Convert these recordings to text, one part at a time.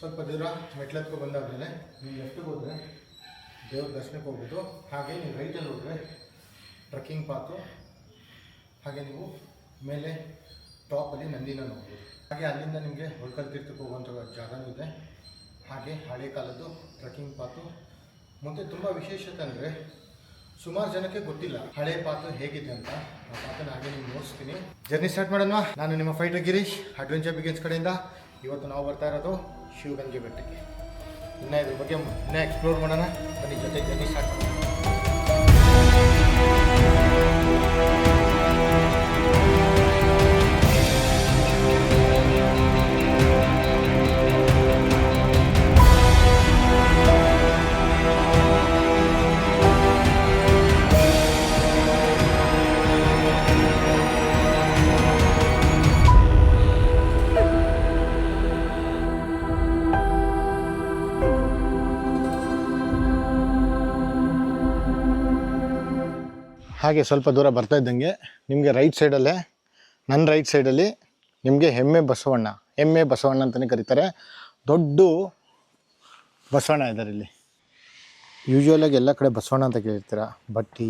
ಸ್ವಲ್ಪ ದೂರ ಮೆಟ್ಲತ್ಕೊ ಬಂದಾದಮೇಲೆ ನೀವು ಲೆಫ್ಟಿಗೆ ಹೋದರೆ ದೇವ್ರ ದರ್ಶನಕ್ಕೆ ಹೋಗ್ಬೋದು. ಹಾಗೆ ನೀವು ರೈಟಲ್ಲಿ ಹೋದರೆ ಟ್ರಕ್ಕಿಂಗ್ ಪಾತು, ಹಾಗೆ ನೀವು ಮೇಲೆ ಟಾಪಲ್ಲಿ ನಂದಿನ ನೋಡ್ಬೋದು. ಹಾಗೆ ಅಲ್ಲಿಂದ ನಿಮಗೆ ಹೊಳ್ಕಲ್ ತೀರ್ಥಕ್ಕೆ ಹೋಗುವಂಥ ಜಾಗನೂ ಇದೆ. ಹಾಗೆ ಹಳೆ ಕಾಲದ್ದು ಟ್ರಕ್ಕಿಂಗ್ ಪಾತು. ಮತ್ತು ತುಂಬ ವಿಶೇಷತೆ ಅಂದರೆ ಸುಮಾರು ಜನಕ್ಕೆ ಗೊತ್ತಿಲ್ಲ ಹಳೆ ಪಾತು ಹೇಗಿದೆ ಅಂತ. ಆ ಪಾತನ ಹಾಗೆ ನೀವು ನೋಡಿಸ್ತೀನಿ. ಜರ್ನಿ ಸ್ಟಾರ್ಟ್ ಮಾಡೋಣ. ನಾನು ನಿಮ್ಮ ಫೈಟರ್ ಗಿರೀಶ್, ಅಡ್ವೆಂಚರ್ ಬಿಗಿನ್ಸ್ ಕಡೆಯಿಂದ. ಇವತ್ತು ನಾವು ಬರ್ತಾ ಇರೋದು ಶಿವಗಂಗೆ ಬೆಟ್ಟಕ್ಕೆ. ಇನ್ನೂ ಇದ್ರ ಬಗ್ಗೆ ಇನ್ನೂ ಎಕ್ಸ್ಪ್ಲೋರ್ ಮಾಡೋಣ. ಬನ್ನಿ ಜೊತೆ ಜರ್ನಿ ಸ್ಟಾರ್ಟ್ ಮಾಡೋಣ. ಹಾಗೆ ಸ್ವಲ್ಪ ದೂರ ಬರ್ತಾ ಇದ್ದಂಗೆ ನಿಮಗೆ ರೈಟ್ ಸೈಡಲ್ಲೇ, ನನ್ನ ರೈಟ್ ಸೈಡಲ್ಲಿ ನಿಮಗೆ ಎಮ್ಮೆ ಬಸವಣ್ಣ ಅಂತಲೇ ಕರೀತಾರೆ. ದೊಡ್ಡ ಬಸವಣ್ಣ ಇದ್ದಾರೆ ಇಲ್ಲಿ. ಯೂಶ್ವಲಾಗಿ ಎಲ್ಲ ಕಡೆ ಬಸವಣ್ಣ ಅಂತ ಕೇಳಿರ್ತೀರ, ಬಟ್ ಈ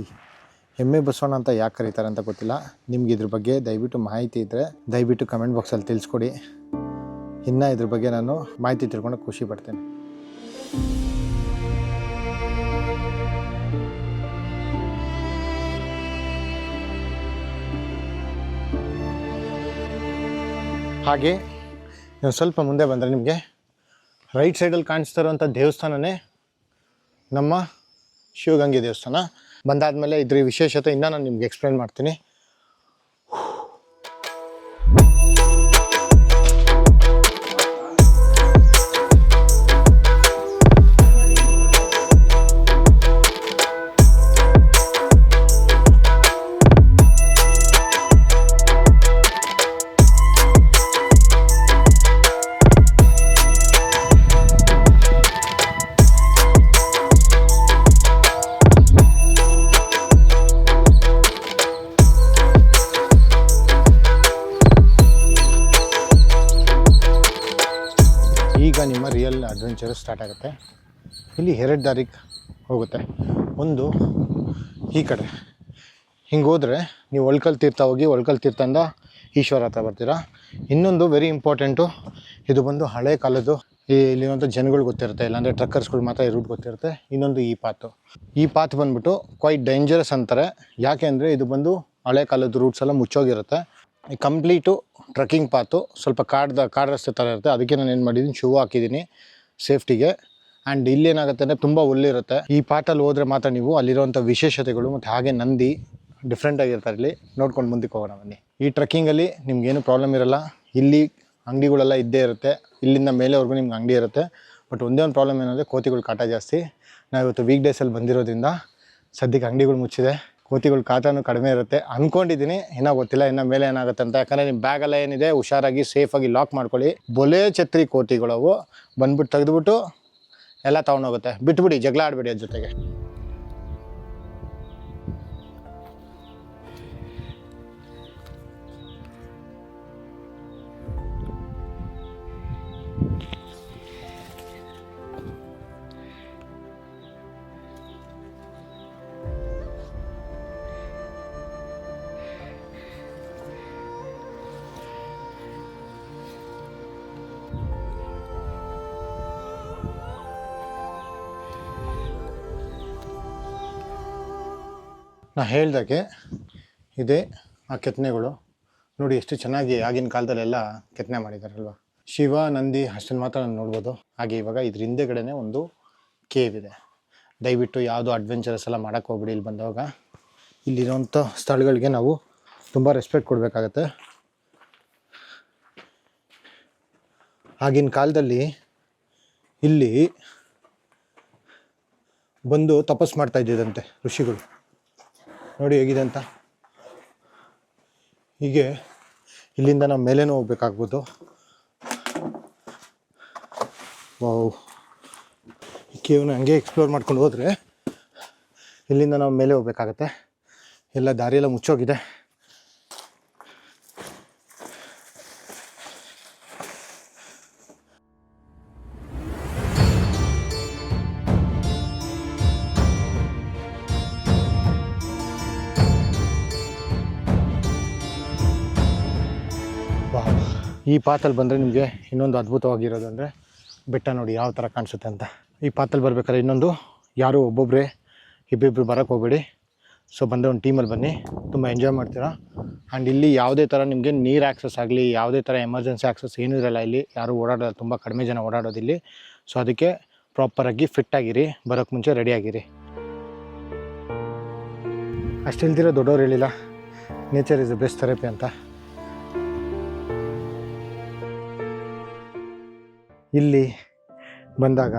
ಎಮ್ಮೆ ಬಸವಣ್ಣ ಅಂತ ಯಾಕೆ ಕರೀತಾರೆ ಅಂತ ಗೊತ್ತಿಲ್ಲ. ನಿಮ್ಗೆ ಇದ್ರ ಬಗ್ಗೆ ದಯವಿಟ್ಟು ಮಾಹಿತಿ ಇದ್ದರೆ ದಯವಿಟ್ಟು ಕಮೆಂಟ್ ಬಾಕ್ಸಲ್ಲಿ ತಿಳಿಸ್ಕೊಡಿ. ಇನ್ನು ಇದ್ರ ಬಗ್ಗೆ ನಾನು ಮಾಹಿತಿ ತಿಳ್ಕೊಂಡು ಖುಷಿ ಪಡ್ತೇನೆ. ಹಾಗೆ ನೀವು ಸ್ವಲ್ಪ ಮುಂದೆ ಬಂದರೆ ನಿಮಗೆ ರೈಟ್ ಸೈಡಲ್ಲಿ ಕಾಣಿಸ್ತಾ ಇರುವಂಥ ದೇವಸ್ಥಾನನೇ ನಮ್ಮ ಶಿವಗಂಗೆ ದೇವಸ್ಥಾನ. ಬಂದಾದಮೇಲೆ ಇದ್ರ ವಿಶೇಷತೆ ಇನ್ನೂ ನಾನು ನಿಮ್ಗೆ ಎಕ್ಸ್ಪ್ಲೇನ್ ಮಾಡ್ತೀನಿ. ಈಗ ನಿಮ್ಮ ರಿಯಲ್ ಅಡ್ವೆಂಚರ್ ಸ್ಟಾರ್ಟ್ ಆಗುತ್ತೆ. ಇಲ್ಲಿ 2 ದಾರಿಗೆ ಹೋಗುತ್ತೆ. ಒಂದು ಈ ಕಡೆ ಹಿಂಗೆ ಹೋದರೆ ನೀವು ಒಳ್ಕಲ್ ತೀರ್ಥ ಹೋಗಿ ಒಳ್ಕಲ್ ತೀರ್ಥದಿಂದ ಈಶ್ವರ ಹತ್ರ ಬರ್ತೀರಾ. ಇನ್ನೊಂದು ವೆರಿ ಇಂಪಾರ್ಟೆಂಟು, ಇದು ಬಂದು ಹಳೆ ಕಾಲದ್ದು. ಇಲ್ಲಿರುವಂಥ ಜನಗಳು ಗೊತ್ತಿರುತ್ತೆ, ಇಲ್ಲಾಂದರೆ ಟ್ರಕ್ಕರ್ಸ್ಗಳು ಮಾತ್ರ ಈ ರೂಟ್ ಗೊತ್ತಿರುತ್ತೆ. ಇನ್ನೊಂದು ಈ ಪಾತ್ ಬಂದ್ಬಿಟ್ಟು ಕ್ವೈಟ್ ಡೇಂಜರಸ್ ಅಂತಾರೆ. ಯಾಕೆ ಅಂದರೆ ಇದು ಬಂದು ಹಳೆ ಕಾಲದ್ದು ರೂಟ್ಸ್ ಎಲ್ಲ ಮುಚ್ಚೋಗಿರುತ್ತೆ. ಈ ಕಂಪ್ಲೀಟು ಟ್ರಕ್ಕಿಂಗ್ ಪಾತು ಸ್ವಲ್ಪ ಕಾಡು ರಸ್ತೆ ಥರ ಇರುತ್ತೆ. ಅದಕ್ಕೆ ನಾನು ಏನು ಮಾಡಿದ್ದೀನಿ, ಶೂ ಹಾಕಿದ್ದೀನಿ ಸೇಫ್ಟಿಗೆ. ಆ್ಯಂಡ್ ಇಲ್ಲೇನಾಗುತ್ತೆ ಅಂದರೆ ತುಂಬ ಹುಲ್ಲಿರುತ್ತೆ. ಈ ಪಾಟಲ್ಲಿ ಹೋದರೆ ಮಾತ್ರ ನೀವು ಅಲ್ಲಿರುವಂಥ ವಿಶೇಷತೆಗಳು ಮತ್ತು ಹಾಗೆ ನಂದಿ ಡಿಫ್ರೆಂಟಾಗಿರ್ತಾರೆ. ಇಲ್ಲಿ ನೋಡ್ಕೊಂಡು ಮುಂದಕ್ಕೆ ಹೋಗೋಣ ಬನ್ನಿ. ಈ ಟ್ರಕ್ಕಿಂಗಲ್ಲಿ ನಿಮ್ಗೇನು ಪ್ರಾಬ್ಲಮ್ ಇರೋಲ್ಲ. ಇಲ್ಲಿ ಅಂಗಡಿಗಳೆಲ್ಲ ಇದ್ದೇ ಇರುತ್ತೆ. ಇಲ್ಲಿಂದ ಮೇಲೆವರೆಗೂ ನಿಮ್ಗೆ ಅಂಗಡಿ ಇರುತ್ತೆ. ಬಟ್ ಒಂದೇ ಒಂದು ಪ್ರಾಬ್ಲಮ್ ಏನಂದರೆ ಕೋತಿಗಳು ಕಾಟ ಜಾಸ್ತಿ. ನಾವಿವತ್ತು ವೀಕ್ ಡೇಸಲ್ಲಿ ಬಂದಿರೋದ್ರಿಂದ ಸದ್ಯಕ್ಕೆ ಅಂಗಡಿಗಳು ಮುಚ್ಚಿದೆ. ಕೋತಿಗಳ ಕಾಟನೂ ಕಡಿಮೆ ಇರುತ್ತೆ ಅಂದ್ಕೊಂಡಿದ್ದೀನಿ. ಇನ್ನೂ ಗೊತ್ತಿಲ್ಲ ಇನ್ನು ಮೇಲೆ ಏನಾಗುತ್ತೆ ಅಂತ. ಯಾಕಂದರೆ ನಿಮ್ಮ ಬ್ಯಾಗೆಲ್ಲ ಏನಿದೆ ಹುಷಾರಾಗಿ ಸೇಫಾಗಿ ಲಾಕ್ ಮಾಡ್ಕೊಳ್ಳಿ. ಬೊಲೆ ಛತ್ರಿ ಕೋತಿಗಳವು ಬಂದ್ಬಿಟ್ಟು ತೆಗೆದುಬಿಟ್ಟು ಎಲ್ಲ ತೊಗೊಂಡೋಗುತ್ತೆ. ಬಿಟ್ಬಿಡಿ, ಜಗಳ ಆಡಬೇಡಿ ಅದ್ರ ಜೊತೆಗೆ. ನಾ ಹೇಳ್ದಾಗೆ ಇದೆ ಆ ಕೆತ್ತನೆಗಳು ನೋಡಿ, ಎಷ್ಟು ಚೆನ್ನಾಗಿ ಆಗಿನ ಕಾಲದಲ್ಲೆಲ್ಲ ಕೆತ್ತನೆ ಮಾಡಿದಾರಲ್ವ. ಶಿವ ನಂದಿ ಅಷ್ಟನ್ನು ಮಾತ್ರ ನಾನು ನೋಡ್ಬೋದು. ಹಾಗೆ ಇವಾಗ ಇದ್ರ ಹಿಂದೆಗಡೆನೇ ಒಂದು ಕೇವ್ ಇದೆ. ದಯವಿಟ್ಟು ಯಾವುದು ಅಡ್ವೆಂಚರಸ್ ಎಲ್ಲ ಮಾಡೋಕ್ಕೆ ಹೋಗ್ಬಿಡಿ. ಇಲ್ಲಿ ಬಂದಾಗ ಇಲ್ಲಿರೋಂಥ ಸ್ಥಳಗಳಿಗೆ ನಾವು ತುಂಬ ರೆಸ್ಪೆಕ್ಟ್ ಕೊಡಬೇಕಾಗತ್ತೆ. ಆಗಿನ ಕಾಲದಲ್ಲಿ ಇಲ್ಲಿ ಬಂದು ತಪಸ್ಸು ಮಾಡ್ತಾ ಇದ್ದಿದ್ದಂತೆ ಋಷಿಗಳು. ನೋಡಿ ಹೇಗಿದೆ ಅಂತ. ಹೀಗೆ ಇಲ್ಲಿಂದ ನಾವು ಮೇಲೇನೂ ಹೋಗ್ಬೇಕಾಗ್ಬೋದು. ವಾವ್, ಈ ಕೇವ್ನ ಹಂಗೆ ಎಕ್ಸ್ಪ್ಲೋರ್ ಮಾಡ್ಕೊಂಡು ಹೋದರೆ ಇಲ್ಲಿಂದ ನಾವು ಮೇಲೆ ಹೋಗ್ಬೇಕಾಗತ್ತೆ. ಎಲ್ಲ ದಾರಿಯೆಲ್ಲ ಮುಚ್ಚೋಗಿದೆ. ಈ ಪಾತಲ್ಲಿ ಬಂದರೆ ನಿಮಗೆ ಇನ್ನೊಂದು ಅದ್ಭುತವಾಗಿರೋದು ಅಂದರೆ ಬೆಟ್ಟ ನೋಡಿ ಯಾವ ಥರ ಕಾಣಿಸುತ್ತೆ ಅಂತ. ಈ ಪಾತಲ್ಲಿ ಬರ್ಬೇಕಾದ್ರೆ ಇನ್ನೊಂದು, ಯಾರು ಒಬ್ಬೊಬ್ಬರೇ ಇಬ್ಬಿಬ್ಬರು ಬರೋಕ್ಕೆ ಹೋಗಬೇಡಿ. ಸೊ ಬಂದರೆ ಒಂದು ಟೀಮಲ್ಲಿ ಬನ್ನಿ, ತುಂಬ ಎಂಜಾಯ್ ಮಾಡ್ತೀರಾ. ಆ್ಯಂಡ್ ಇಲ್ಲಿ ಯಾವುದೇ ಥರ ನಿಮಗೆ ನೀರು ಆ್ಯಕ್ಸಸ್ ಆಗಲಿ, ಯಾವುದೇ ಥರ ಎಮರ್ಜೆನ್ಸಿ ಆ್ಯಕ್ಸಸ್ ಏನೂ ಇರಲ್ಲ. ಇಲ್ಲಿ ಯಾರೂ ಓಡಾಡೋದು, ತುಂಬ ಕಡಿಮೆ ಜನ ಓಡಾಡೋದಿಲ್ಲಿ. ಸೊ ಅದಕ್ಕೆ ಪ್ರಾಪರಾಗಿ ಫಿಟ್ಟಾಗಿರಿ, ಬರೋಕ್ಕೆ ಮುಂಚೆ ರೆಡಿಯಾಗಿರಿ. ಅಷ್ಟಿಲ್ದಿರೋ ದೊಡ್ಡವ್ರು ಹೇಳಿಲ್ಲ, nature is the best therapy ಅಂತ. ಇಲ್ಲಿ ಬಂದಾಗ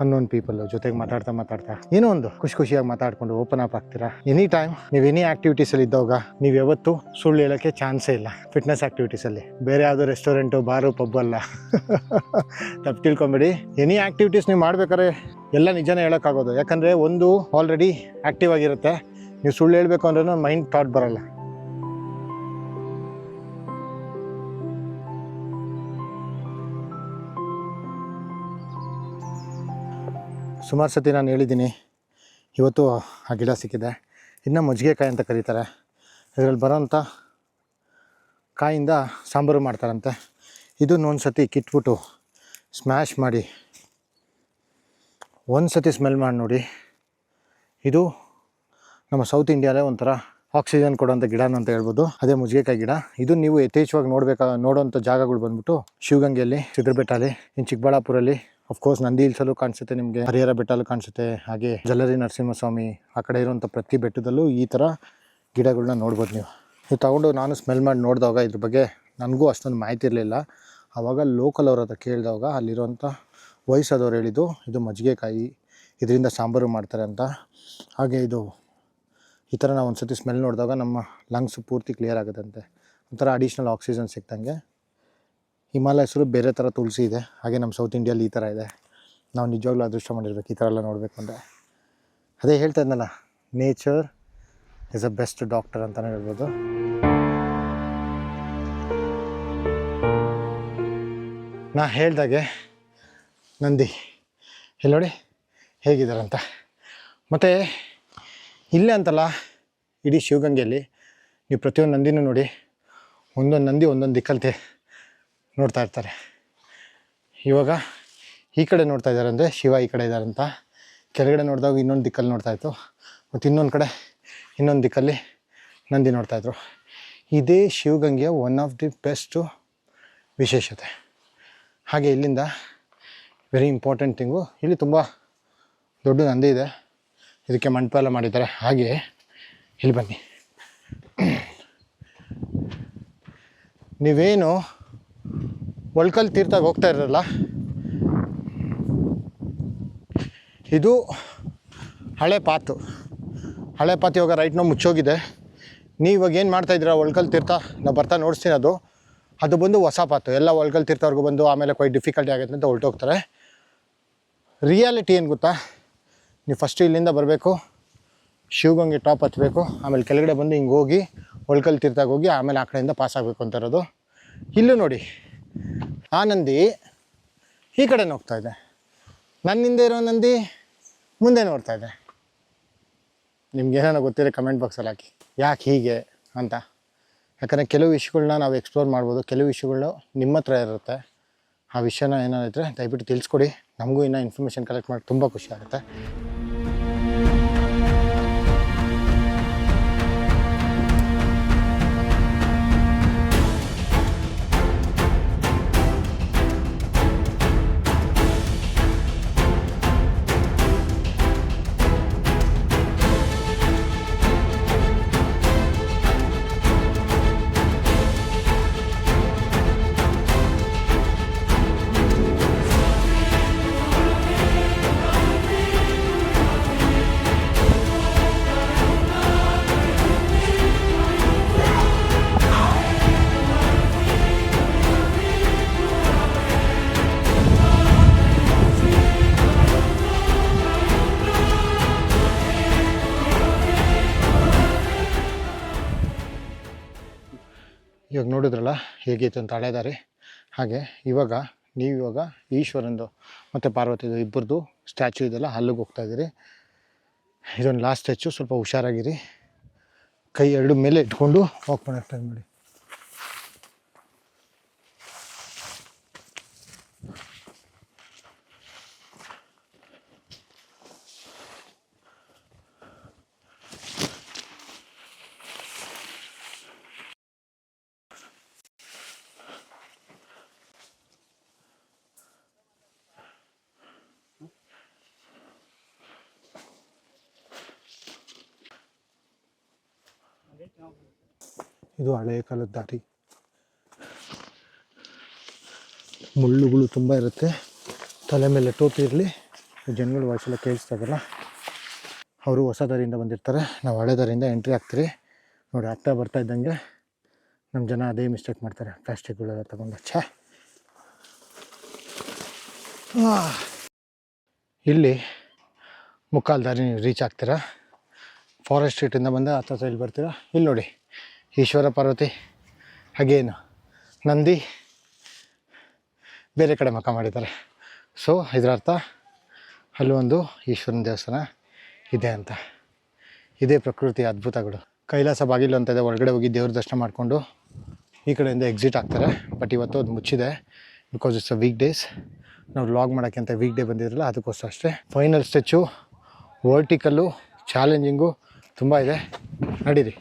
ಅನ್ನೋನ್ ಪೀಪಲ್ ಜೊತೆಗೆ ಮಾತಾಡ್ತಾ ಏನೋ ಒಂದು ಖುಷಿಯಾಗಿ ಮಾತಾಡ್ಕೊಂಡು ಓಪನ್ ಅಪ್ ಆಗ್ತೀರಾ. ಎನಿ ಟೈಮ್ ನೀವು ಎನಿ ಆ್ಯಕ್ಟಿವಿಟೀಸಲ್ಲಿ ಇದ್ದಾಗ ನೀವು ಯಾವತ್ತೂ ಸುಳ್ಳು ಹೇಳೋಕ್ಕೆ ಚಾನ್ಸೇ ಇಲ್ಲ. ಫಿಟ್ನೆಸ್ ಆ್ಯಕ್ಟಿವಿಟೀಸಲ್ಲಿ ಬೇರೆ ಯಾವುದೋ ರೆಸ್ಟೋರೆಂಟು, ಬಾರು, ಪಬ್ ಅಲ್ಲ. ತಪ್ಪು ತಿಳ್ಕೊಬೇಡಿ. ಎನಿ ಆ್ಯಕ್ಟಿವಿಟೀಸ್ ನೀವು ಮಾಡ್ಬೇಕಾದ್ರೆ ಎಲ್ಲ ನಿಜನೇ ಹೇಳೋಕ್ಕಾಗೋದು. ಯಾಕಂದರೆ ಒಂದು ಆಲ್ರೆಡಿ ಆ್ಯಕ್ಟಿವ್ ಆಗಿರುತ್ತೆ. ನೀವು ಸುಳ್ಳು ಹೇಳಬೇಕು ಅಂದ್ರೂ ಮೈಂಡ್ ಥಾಟ್ ಬರೋಲ್ಲ. ಸುಮಾರು ಸತಿ ನಾನು ಹೇಳಿದ್ದೀನಿ, ಇವತ್ತು ಆ ಗಿಡ ಸಿಕ್ಕಿದೆ. ಇನ್ನು ಮಜ್ಜಿಗೆಕಾಯಿ ಅಂತ ಕರೀತಾರೆ. ಇದರಲ್ಲಿ ಬರೋಂಥ ಕಾಯಿಂದ ಸಾಂಬಾರು ಮಾಡ್ತಾರಂತೆ. ಇದನ್ನು ಒಂದು ಸತಿ ಕಿಟ್ಬಿಟ್ಟು ಸ್ಮ್ಯಾಶ್ ಮಾಡಿ ಒಂದು ಸತಿ ಸ್ಮೆಲ್ ಮಾಡಿ ನೋಡಿ. ಇದು ನಮ್ಮ ಸೌತ್ ಇಂಡಿಯಾಲೇ ಒಂಥರ ಆಕ್ಸಿಜನ್ ಕೊಡೋಂಥ ಗಿಡನೂ ಅಂತ ಹೇಳ್ಬೋದು. ಅದೇ ಮಜ್ಜಿಗೆಕಾಯಿ ಗಿಡ. ಇದು ನೀವು ಯಥೇಚ್ಛವಾಗಿ ನೋಡೋಂಥ ಜಾಗಗಳು ಬಂದ್ಬಿಟ್ಟು ಶಿವಗಂಗೆಯಲ್ಲಿ, ಸಿದ್ರಬೆಟ್ಟಲ್ಲಿ, ಇನ್ನು ಚಿಕ್ಕಬಳ್ಳಾಪುರಲ್ಲಿ, ಅಫ್ಕೋರ್ಸ್ ನಂದಿ ಹಿಲ್ಸಲ್ಲೂ ಕಾಣಿಸುತ್ತೆ ನಿಮಗೆ, ಹರಿಹರ ಬೆಟ್ಟಲ್ಲೂ ಕಾಣಿಸುತ್ತೆ, ಹಾಗೆ ಜಲರಿ ನರಸಿಂಹಸ್ವಾಮಿ ಆ ಕಡೆ ಇರುವಂಥ ಪ್ರತಿ ಬೆಟ್ಟದಲ್ಲೂ ಈ ಥರ ಗಿಡಗಳನ್ನ ನೋಡ್ಬೋದು. ನೀವು ತಗೊಂಡು ನಾನು ಸ್ಮೆಲ್ ಮಾಡಿ ನೋಡಿದಾಗ ಇದ್ರ ಬಗ್ಗೆ ನನಗೂ ಅಷ್ಟೊಂದು ಮಾಹಿತಿ ಇರಲಿಲ್ಲ. ಆವಾಗ ಲೋಕಲ್ ಅವ್ರ ಹತ್ರ ಕೇಳಿದಾಗ ಅಲ್ಲಿರುವಂಥ ವಯಸ್ಸಾದವ್ರು ಹೇಳಿದ್ದು ಇದು ಮಜ್ಜಿಗೆಕಾಯಿ, ಇದರಿಂದ ಸಾಂಬಾರು ಮಾಡ್ತಾರೆ ಅಂತ. ಹಾಗೆ ಇದು ಈ ಥರ ನಾವು ಒಂದು ಸತಿ ಸ್ಮೆಲ್ ನೋಡಿದಾಗ ನಮ್ಮ ಲಂಗ್ಸ್ ಪೂರ್ತಿ ಕ್ಲಿಯರ್ ಆಗುತ್ತಂತೆ. ಒಂಥರ ಅಡಿಷ್ನಲ್ ಆಕ್ಸಿಜನ್ ಸಿಕ್ತಂಗೆ. ಹಿಮಾಲಯಸರು ಬೇರೆ ಥರ ತುಳಸಿ ಇದೆ. ಹಾಗೆ ನಮ್ಮ ಸೌತ್ ಇಂಡಿಯಲ್ಲಿ ಈ ಥರ ಇದೆ. ನಾವು ನಿಜವಾಗ್ಲೂ ಅದೃಷ್ಟ ಮಾಡಿರ್ಬೇಕು ಈ ಥರ ಎಲ್ಲ ನೋಡಬೇಕು ಅಂದರೆ. ಅದೇ ಹೇಳ್ತಾ ಇದ್ನಲ್ಲ, nature is a best doctor ಅಂತಲೇ ಹೇಳ್ಬೋದು. ನಾ ಹೇಳ್ದಾಗೆ ನಂದಿ ಇಲ್ಲಿ ನೋಡಿ ಹೇಗಿದ್ದಾರಂತ. ಮತ್ತು ಇಲ್ಲೇ ಅಂತಲ್ಲ, ಇಡೀ ಶಿವಗಂಗೆಯಲ್ಲಿ ನೀವು ಪ್ರತಿಯೊಂದು ನಂದಿನೂ ನೋಡಿ, ಒಂದೊಂದು ನಂದಿ ಒಂದೊಂದು ದಿಕ್ಕಲ್ಲಿ ನೋಡ್ತಾ ಇರ್ತಾರೆ. ಇವಾಗ ಈ ಕಡೆ ನೋಡ್ತಾ ಇದ್ದಾರೆ ಅಂದರೆ ಶಿವ ಈ ಕಡೆ ಇದ್ದಾರಂತ. ಕೆಳಗಡೆ ನೋಡಿದಾಗ ಇನ್ನೊಂದು ದಿಕ್ಕಲ್ಲಿ ನೋಡ್ತಾಯಿತ್ತು, ಮತ್ತು ಇನ್ನೊಂದು ಕಡೆ ಇನ್ನೊಂದು ದಿಕ್ಕಲ್ಲಿ ನಂದಿ ನೋಡ್ತಾಯಿದ್ರು. ಇದೇ ಶಿವಗಂಗೆಯ ಒನ್ ಆಫ್ ದಿ ಬೆಸ್ಟು ವಿಶೇಷತೆ. ಹಾಗೆ ಇಲ್ಲಿಂದ ವೆರಿ ಇಂಪಾರ್ಟೆಂಟ್ ಥಿಂಗು, ಇಲ್ಲಿ ತುಂಬ ದೊಡ್ಡ ನಂದಿ ಇದೆ. ಇದಕ್ಕೆ ಮಂಟಪ ಎಲ್ಲ ಮಾಡಿದ್ದಾರೆ. ಹಾಗೆ ಇಲ್ಲಿ ಬನ್ನಿ, ನೀವೇನು ಒಳ್ಕಲ್ ತೀರ್ಥಕ್ಕೆ ಹೋಗ್ತಾ ಇರಲ್ಲ, ಇದು ಹಳೆ ಪಾತು ಇವಾಗ ರೈಟ್ನೋ ಮುಚ್ಚೋಗಿದೆ. ನೀವು ಇವಾಗ ಏನು ಮಾಡ್ತಾಯಿದ್ದೀರಾ, ಒಳ್ಕಲ್ ತೀರ್ಥ ನಾವು ಬರ್ತಾ ನೋಡಿಸ್ತೀನಿ, ಅದು ಬಂದು ಹೊಸ ಪಾತು. ಎಲ್ಲ ಒಳ್ಕಲ್ ತೀರ್ಥವ್ರಿಗೂ ಬಂದು ಆಮೇಲೆ ಕ್ವೈಟ್ ಡಿಫಿಕಲ್ಟಿ ಆಗುತ್ತೆ ಅಂತ ಹೊರಟೋಗ್ತಾರೆ. ರಿಯಾಲಿಟಿ ಏನು ಗೊತ್ತಾ, ನೀವು ಫಸ್ಟು ಇಲ್ಲಿಂದ ಬರಬೇಕು, ಶಿವಗಂಗೆ ಟಾಪ್ ಹತ್ತಬೇಕು, ಆಮೇಲೆ ಕೆಳಗಡೆ ಬಂದು ಹಿಂಗೆ ಹೋಗಿ ಒಳ್ಕಲ್ ತೀರ್ಥಕ್ಕೆ ಹೋಗಿ ಆಮೇಲೆ ಆ ಕಡೆಯಿಂದ ಪಾಸ್ ಆಗಬೇಕು ಅಂತ ಇರೋದು. ಇಲ್ಲೂ ನೋಡಿ, ಆ ನಂದಿ ಈ ಕಡೆ ಹೋಗ್ತಾ ಇದೆ, ನನ್ನಿಂದ ಇರೋ ನಂದಿ ಮುಂದೆ ನೋಡ್ತಾ ಇದೆ. ನಿಮ್ಗೇನೋ ಗೊತ್ತಿರೋ ಕಮೆಂಟ್ ಬಾಕ್ಸಲ್ಲಿ ಹಾಕಿ ಯಾಕೆ ಹೀಗೆ ಅಂತ. ಯಾಕಂದರೆ ಕೆಲವು ವಿಷಯಗಳನ್ನ ನಾವು ಎಕ್ಸ್ಪ್ಲೋರ್ ಮಾಡ್ಬೋದು, ಕೆಲವು ವಿಷಯಗಳು ನಿಮ್ಮ ಹತ್ರ ಇರುತ್ತೆ. ಆ ವಿಷಯನ ಏನಾದ್ರೆ ದಯವಿಟ್ಟು ತಿಳಿಸ್ಕೊಡಿ, ನಮಗೂ ಇನ್ನೂ ಇನ್ಫಾರ್ಮೇಷನ್ ಕಲೆಕ್ಟ್ ಮಾಡಿ ತುಂಬ ಖುಷಿ ಆಗುತ್ತೆ. ಇವಾಗ ನೋಡಿದ್ರಲ್ಲ ಹೇಗಿತ್ತು ಅಂತ ಹಳೆ ದಾರಿ. ಹಾಗೆ ನೀವು ಈಶ್ವರಂದು ಮತ್ತು ಪಾರ್ವತಿದು ಇಬ್ಬರದು ಸ್ಟ್ಯಾಚು ಇದೆಲ್ಲ ಅಲ್ಲಿಗೆ ಹೋಗ್ತಾ ಇದ್ದೀರಿ. ಇದೊಂದು ಲಾಸ್ಟ್ ಸ್ಟ್ಯಾಚು, ಸ್ವಲ್ಪ ಹುಷಾರಾಗಿರಿ. ಕೈ ಎರಡು ಮೇಲೆ ಇಟ್ಕೊಂಡು ವಾಕ್ ಮಾಡೋಕ್ಕೆ ಟ್ರೈ ಮಾಡಿ. ಇದು ಹಳೆಯ ಕಾಲದ ದಾರಿ. ಮುಳ್ಳುಗಳು ತುಂಬ ಇರುತ್ತೆ. ತಲೆ ಮೇಲೆ ಟೋಪಿ ಇರಲಿ. ಜನಗಳು ವಾಯ್ಸೆಲ್ಲ ಕೇಳಿಸ್ತಾ ಇದಲ್ಲ, ಅವರು ಹೊಸ ದಾರಿಯಿಂದ ಬಂದಿರ್ತಾರೆ. ನಾವು ಹಳೆ ದಾರಿಯಿಂದ ಎಂಟ್ರಿ ಆಗ್ತೀರಿ. ನೋಡಿ, ಆಗ್ತಾ ಬರ್ತಾ ಇದ್ದಂಗೆ ನಮ್ಮ ಜನ ಅದೇ ಮಿಸ್ಟೇಕ್ ಮಾಡ್ತಾರೆ, ಪ್ಲಾಸ್ಟಿಕ್ಗಳೆಲ್ಲ ತಗೊಂಡು. ಇಲ್ಲಿ ಮುಕ್ಕಾಲು ದಾರಿ ನೀವು ರೀಚ್ ಆಗ್ತೀರಾ. ಫಾರೆಸ್ಟ್ ಸ್ಟ್ರೀಟಿಂದ ಬಂದು ಹತ್ರ ಇಲ್ಲಿ ಬರ್ತೀರಾ. ಇಲ್ಲಿ ನೋಡಿ, ಈಶ್ವರ ಪಾರ್ವತಿ ಹಾಗೇನು ನಂದಿ ಬೇರೆ ಕಡೆ ಮಕ್ಕ ಮಾಡಿದ್ದಾರೆ. ಸೊ ಇದರ ಅರ್ಥ ಅಲ್ಲೊಂದು ಈಶ್ವರನ ದೇವಸ್ಥಾನ ಇದೆ ಅಂತ. ಇದೇ ಪ್ರಕೃತಿಯ ಅದ್ಭುತಗಳು. ಕೈಲಾಸ ಬಾಗಿಲು ಅಂತ ಇದೆ, ಒಳಗಡೆ ಹೋಗಿ ದೇವ್ರ ದರ್ಶನ ಮಾಡಿಕೊಂಡು ಈ ಕಡೆಯಿಂದ ಎಕ್ಸಿಟ್ ಆಗ್ತಾರೆ. ಬಟ್ ಇವತ್ತು ಅದು ಮುಚ್ಚಿದೆ, because it's a week days. ನಾವು ವ್ಲಾಗ್ ಮಾಡೋಕ್ಕೆ ಅಂತ ವೀಕ್ ಡೇ ಬಂದಿರಲಿಲ್ಲ, ಅದಕ್ಕೋಸ್ಕರ ಅಷ್ಟೇ. ಫೈನಲ್ ಸ್ಟೆಚ್ಚು ವರ್ಟಿಕಲ್ಲು ಚಾಲೆಂಜಿಂಗು ತುಂಬ ಇದೆ. ನಡೀರಿ.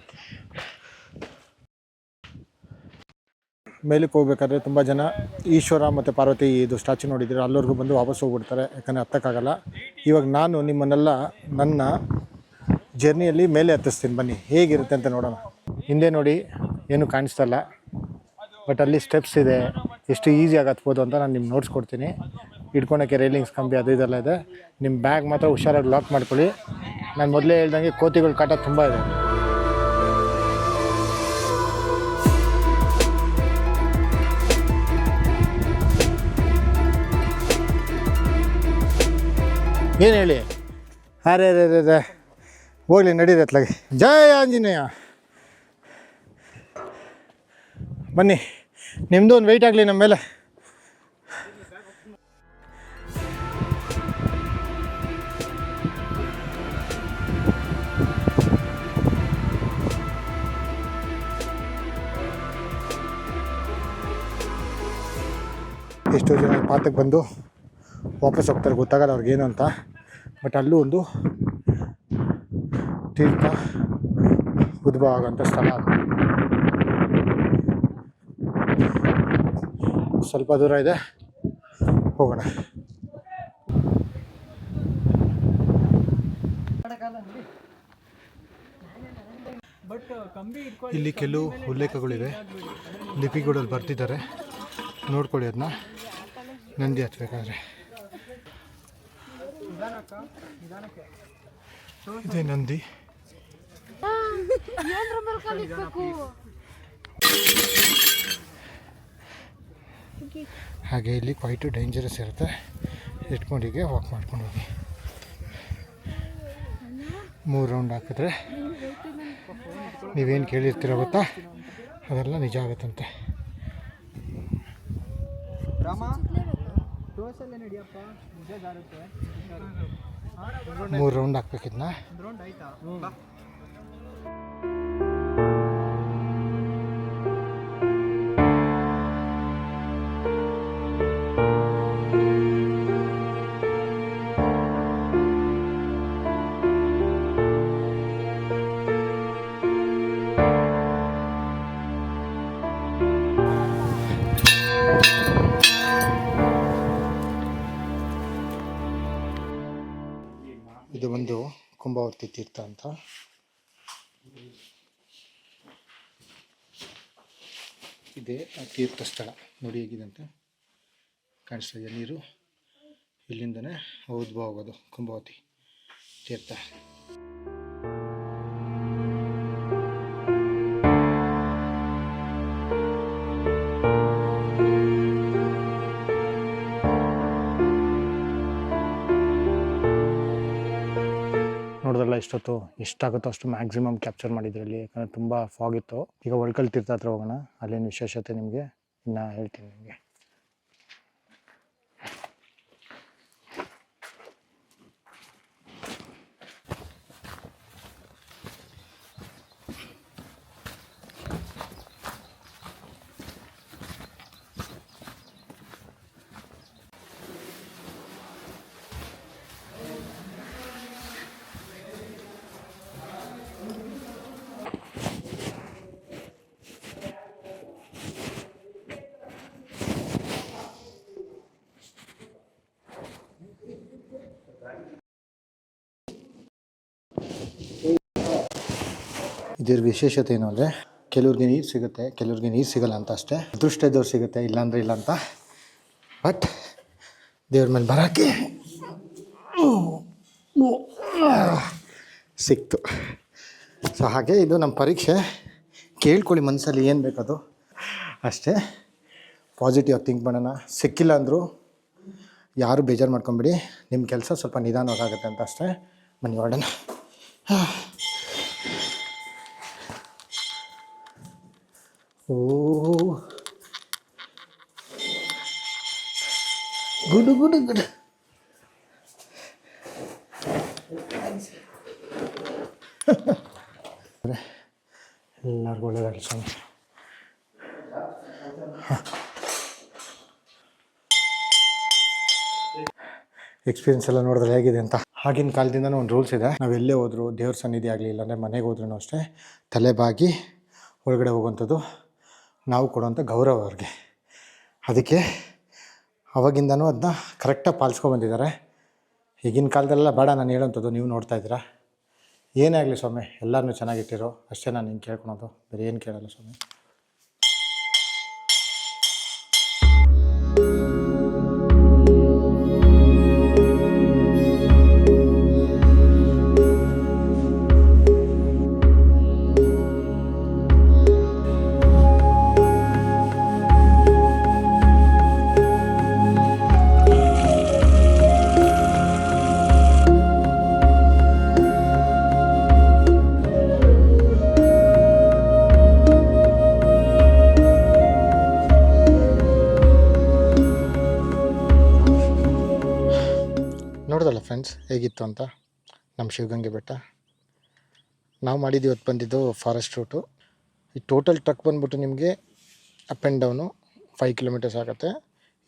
ಮೇಲಕ್ಕೆ ಹೋಗ್ಬೇಕಾದ್ರೆ ತುಂಬ ಜನ ಈಶ್ವರ ಮತ್ತು ಪಾರ್ವತಿ ಇದು ಸ್ಟ್ಯಾಚು ನೋಡಿದ್ದೀರ, ಅಲ್ಲಿವರೆಗೂ ಬಂದು ವಾಪಸ್ ಹೋಗ್ಬಿಡ್ತಾರೆ, ಯಾಕಂದರೆ ಹತ್ತಕ್ಕಾಗಲ್ಲ. ಇವಾಗ ನಾನು ನಿಮ್ಮನ್ನೆಲ್ಲ ನನ್ನ ಜರ್ನಿಯಲ್ಲಿ ಮೇಲೆ ಹತ್ತಿಸ್ತೀನಿ, ಬನ್ನಿ ಹೇಗಿರುತ್ತೆ ಅಂತ ನೋಡೋಣ. ಹಿಂದೆ ನೋಡಿ ಏನು ಕಾಣಿಸ್ತಲ್ಲ, ಬಟ್ ಅಲ್ಲಿ ಸ್ಟೆಪ್ಸ್ ಇದೆ, ಎಷ್ಟು ಈಸಿಯಾಗಿ ಹತ್ಬೋದು ಅಂತ ನಾನು ನಿಮ್ಗೆ ನೋಡ್ಸ್ಕೊಡ್ತೀನಿ. ಹಿಡ್ಕೊಳಕ್ಕೆ ರೈಲಿಂಗ್ಸ್ ಕಂಬಿ ಅದು ಇದೆಲ್ಲ ಇದೆ. ನಿಮ್ಮ ಬ್ಯಾಗ್ ಮಾತ್ರ ಹುಷಾರಾಗಿ ಲಾಕ್ ಮಾಡ್ಕೊಳ್ಳಿ. ನಾನು ಮೊದಲೇ ಹೇಳ್ದಂಗೆ ಕೋತಿಗಳ ಕಾಟ ತುಂಬ ಇದೆ. ಏನು ಹೇಳಿ? ಅರೆ ಹೋಗ್ಲಿ, ನಡೀರಿ ಅತ್ಲಾಗೆ. ಜಯ ಆಂಜನೇಯ. ಬನ್ನಿ, ನಿಮ್ಮದು ಒಂದು ವೆಯ್ಟ್ ಆಗಲಿ ನಮ್ಮ ಮೇಲೆ. ಎಷ್ಟೋ ಜನ ಪಾತಕ್ಕೆ ಬಂದು ವಾಪಸ್ ಹೋಗ್ತಾರೆ, ಗೊತ್ತಾಗಲ್ಲ ಅವ್ರಿಗೇನು ಅಂತ. ಬಟ್ ಅಲ್ಲೂ ಒಂದು ತೀರ್ಥ ಉದ್ಭವ ಆಗೋಂಥ ಸ್ಥಳ ಅದು. ಸ್ವಲ್ಪ ದೂರ ಇದೆ, ಹೋಗೋಣ. ಇಲ್ಲಿ ಕೆಲವು ಉಲ್ಲೇಖಗಳಿವೆ, ಲಿಪಿಗಳಲ್ಲಿ ಬರ್ತಿದ್ದಾರೆ, ನೋಡ್ಕೊಳ್ಳಿ ಅದನ್ನ. ನಂದಿ ಹತ್ಬೇಕಾದ್ರೆ ಇದೇ ನಂದಿ. ಹಾಗೆ ಇಲ್ಲಿ ಕ್ವೈಟ್ ಡೇಂಜರಸ್ ಇರುತ್ತೆ, ಇಟ್ಕೊಂಡಿಗೆ ವಾಕ್ ಮಾಡ್ಕೊಂಡು ಹೋಗಿ. 3 ರೌಂಡ್ ಹಾಕಿದ್ರೆ ನೀವೇನು ಕೇಳಿರ್ತೀರ ಗೊತ್ತಾ, ಅದೆಲ್ಲ ನಿಜ ಆಗುತ್ತಂತೆ. 3 ರೌಂಡ್ ಹಾಕ್ಬೇಕಿದ್ನ. ಇದು ಒಂದು ಕುಂಭಾವರ್ತಿ ತೀರ್ಥ ಅಂತ. ಇದೇ ಆ ತೀರ್ಥ ಸ್ಥಳ. ನೋಡಿ ಹೇಗಿದೆ ಅಂತ ಕಾಣಿಸ್ತಾ ಇದೆ. ನೀರು ಇಲ್ಲಿಂದನೇ ಉದ್ಭವ ಆಗೋದು ಕುಂಭಾವತಿ ತೀರ್ಥ. ನೋಡಿದ್ರಲ್ಲ, ಇಷ್ಟೊತ್ತು ಎಷ್ಟಾಗುತ್ತೋ ಅಷ್ಟು ಮ್ಯಾಕ್ಸಿಮಮ್ ಕ್ಯಾಪ್ಚರ್ ಮಾಡಿದ್ರಲ್ಲಿ, ಯಾಕಂದರೆ ತುಂಬ ಫಾಗ್ ಇತ್ತು. ಈಗ ಒಳ್ಕಲ್ ತೀರ್ಥ ಹತ್ರ ಹೋಗೋಣ, ಅಲ್ಲೇನು ವಿಶೇಷತೆ ನಿಮಗೆ ಇನ್ನು ಹೇಳ್ತೀನಿ ನಿಮಗೆ. ಇದ್ರ ವಿಶೇಷತೆ ಏನು ಅಂದರೆ ಕೆಲವ್ರಿಗೆ ನೀರು ಸಿಗುತ್ತೆ, ಕೆಲವ್ರಿಗೆ ನೀರು ಸಿಗಲ್ಲ ಅಂತ ಅಷ್ಟೇ. ಅದೃಷ್ಟ ಇದ್ದವ್ರು ಸಿಗುತ್ತೆ, ಇಲ್ಲಾಂದರೆ ಇಲ್ಲ ಅಂತ. ಬಟ್ ದೇವ್ರ ಮೇಲೆ ಬರೋಕ್ಕೆ ಸಿಕ್ತು. ಸೊ ಹಾಗೆ ಇದು ನಮ್ಮ ಪರೀಕ್ಷೆ. ಕೇಳ್ಕೊಳ್ಳಿ ಮನಸ್ಸಲ್ಲಿ ಏನು ಬೇಕದು ಅಷ್ಟೇ. ಪಾಸಿಟಿವ್ ಆಗಿ ಥಿಂಕ್ ಮಾಡೋಣ. ಸಿಕ್ಕಿಲ್ಲ ಅಂದರೂ ಯಾರು ಬೇಜಾರು ಮಾಡ್ಕೊಂಬಿಡಿ, ನಿಮ್ಮ ಕೆಲಸ ಸ್ವಲ್ಪ ನಿಧಾನವಾಗುತ್ತೆ ಅಂತ ಅಷ್ಟೇ. ಬನ್ನಿ ಹೊರಡೋಣ. ಓ ಗುಡು ಗುಡು ಗುಡು. ಎಲ್ಲರಿಗೂ ಒಳ್ಳೆಯದಾಗಲಿ ಸ್ವಾಮಿ. ಎಕ್ಸ್ಪೀರಿಯನ್ಸ್ ಎಲ್ಲ ನೋಡಿದ್ರೆ ಹೇಗಿದೆ ಅಂತ. ಆಗಿನ ಕಾಲದಿಂದನೂ ಒಂದು ರೂಲ್ಸ್ ಇದೆ, ನಾವು ಎಲ್ಲೇ ಹೋದ್ರು ದೇವ್ರ ಸನ್ನಿಧಿ ಆಗಲಿ ಇಲ್ಲಾಂದರೆ ಮನೆಗೆ ಹೋದ್ರೂ ಅಷ್ಟೇ ತಲೆ ಬಾಗಿ ಒಳಗಡೆ ಹೋಗುವಂಥದ್ದು ನಾವು ಕೊಡುವಂಥ ಗೌರವ ಅವ್ರಿಗೆ. ಅದಕ್ಕೆ ಅವಾಗಿಂದನೂ ಅದನ್ನ ಕರೆಕ್ಟಾಗಿ ಪಾಲಿಸ್ಕೊಬಂದಿದ್ದಾರೆ. ಈಗಿನ ಕಾಲದಲ್ಲೆಲ್ಲ ಬೇಡ ನಾನು ಹೇಳೋಂಥದ್ದು, ನೀವು ನೋಡ್ತಾ ಇದ್ದೀರಾ. ಏನೇ ಆಗಲಿ ಸ್ವಾಮಿ, ಎಲ್ಲರನ್ನೂ ಚೆನ್ನಾಗಿಟ್ಟಿರೋ ಅಷ್ಟೇ ನಾನು ಹಿಂಗೆ ಕೇಳ್ಕೊಳೋದು, ಬೇರೆ ಏನು ಕೇಳಲ್ಲ ಸ್ವಾಮಿ. ನೋಡಿದಲ್ಲ ಫ್ರೆಂಡ್ಸ್ ಹೇಗಿತ್ತು ಅಂತ ನಮ್ಮ ಶಿವಗಂಗೆ ಬೆಟ್ಟ. ನಾವು ಮಾಡಿದ್ದು ಇವತ್ತು ಬಂದಿದ್ದು ಫಾರೆಸ್ಟ್ ರೂಟು. ಈ ಟೋಟಲ್ ಟ್ರಕ್ ಬಂದ್ಬಿಟ್ಟು ನಿಮಗೆ ಅಪ್ ಆ್ಯಂಡ್ ಡೌನು 5 ಕಿಲೋಮೀಟರ್ಸ್ ಆಗುತ್ತೆ.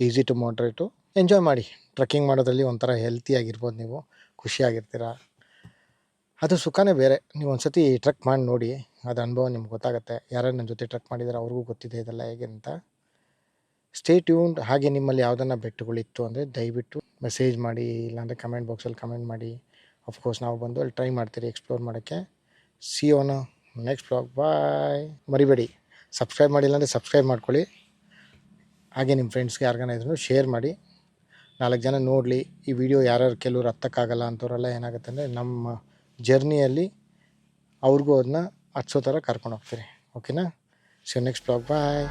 Easy to moderate. ಎಂಜಾಯ್ ಮಾಡಿ. ಟ್ರಕ್ಕಿಂಗ್ ಮಾಡೋದ್ರಲ್ಲಿ ಒಂಥರ ಹೆಲ್ತಿಯಾಗಿರ್ಬೋದು, ನೀವು ಖುಷಿಯಾಗಿರ್ತೀರ. ಅದು ಸುಖನೇ ಬೇರೆ. ನೀವು ಒಂದು ಸತಿ ಟ್ರಕ್ ಮಾಡಿ ನೋಡಿ, ಅದು ಅನುಭವ ನಿಮ್ಗೆ ಗೊತ್ತಾಗುತ್ತೆ. ಯಾರು ನನ್ನ ಜೊತೆ ಟ್ರಕ್ ಮಾಡಿದ್ದಾರೆ ಅವ್ರಿಗೂ ಗೊತ್ತಿದೆ ಇದೆಲ್ಲ ಹೇಗೆ ಅಂತ. Stay tuned. ಹಾಗೆ ನಿಮ್ಮಲ್ಲಿ ಯಾವುದನ್ನು ಬೆಟ್ಟುಗಳಿತ್ತು ಅಂದರೆ ದಯವಿಟ್ಟು ಮೆಸೇಜ್ ಮಾಡಿ, ಇಲ್ಲಾಂದರೆ ಕಮೆಂಟ್ ಬಾಕ್ಸಲ್ಲಿ ಕಮೆಂಟ್ ಮಾಡಿ. ಅಫ್ಕೋರ್ಸ್ ನಾವು ಬಂದು ಅಲ್ಲಿ ಟ್ರೈ ಮಾಡ್ತೀರಿ ಎಕ್ಸ್ಪ್ಲೋರ್ ಮಾಡೋಕ್ಕೆ. See you on next vlog. Bye. ಮರಿಬೇಡಿ, ಸಬ್ಸ್ಕ್ರೈಬ್ ಮಾಡಿಲ್ಲ ಅಂದರೆ ಸಬ್ಸ್ಕ್ರೈಬ್ ಮಾಡ್ಕೊಳ್ಳಿ. ಹಾಗೆ ನಿಮ್ಮ ಫ್ರೆಂಡ್ಸ್ಗೆ ಯಾರಿಗಾನ ಇದ್ರೂ ಶೇರ್ ಮಾಡಿ, 4 ಜನ ನೋಡಲಿ ಈ ವಿಡಿಯೋ. ಯಾರ್ಯಾರು ಕೆಲವ್ರು ಹತ್ತಕ್ಕಾಗಲ್ಲ ಅಂಥವ್ರೆಲ್ಲ ಏನಾಗುತ್ತೆ ಅಂದರೆ ನಮ್ಮ ಜರ್ನಿಯಲ್ಲಿ ಅವ್ರಿಗೂ ಅದನ್ನ ಹತ್ಸೋ ಥರ ಕರ್ಕೊಂಡು ಹೋಗ್ತೀರಿ. ಓಕೆನಾ? See you next vlog. Bye.